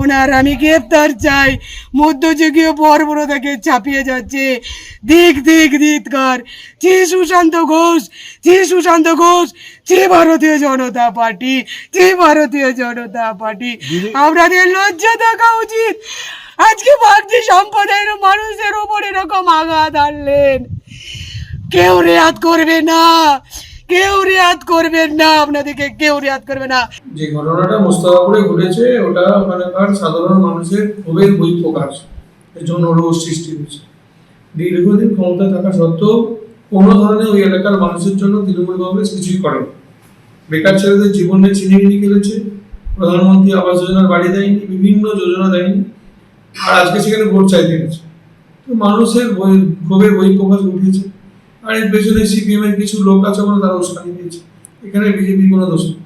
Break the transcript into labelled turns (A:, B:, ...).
A: ওনার আমি গ্রেপ্তার চাই। মধ্যযুগীয় বর্বরতাকে চাপিয়ে যাচ্ছে। দিক দিক ধিক্কার। যে সুশান্ত ঘোষ, যে সুশান্ত ঘোষ, যে ভারতীয় জনতা পার্টি, যে ভারতীয় জনতা পার্টি। আপনাদের লজ্জা থাকা উচিত। আজকে ভারতীয় সম্প্রদায়ের মানুষের ওপর এরকম আঘাত আনলেন। কেউ রেয়াত করবে না, কেউ রেয়াত করবেন না, আপনাদেরকে কেউ রেয়াত করবে না।
B: যে ঘটনাটা মোস্তাফাপুরে ঘটেছে ওটা ওখানকার সাধারণ মানুষের ক্ষোভের বহিঃপ্রকাশ, এর জন্য রোষ সৃষ্টি হয়েছে। দীর্ঘদিন ক্ষমতায় থাকা সত্ত্বেও কোনো ধরনের ওই এলাকার মানুষের জন্য তৃণমূল কংগ্রেস কিছুই করেনি। বেকার ছেলেদের জীবনে ছিনিমিনি খেলেছে, প্রধানমন্ত্রী আবাস যোজনার বাড়ি দেয়নি, বিভিন্ন যোজনা দেয়নি, আর আজকে সেখানে ভোট চাইতে গেছে। তো মানুষের ক্ষোভের বহিঃপ্রকাশ ঘটিয়েছে। আর এর পেছনে সিপিএম এর কিছু লোক আছে বলে তারা উস্কানি দিয়েছে। এখানে বিজেপির কোনো দোষ নেই।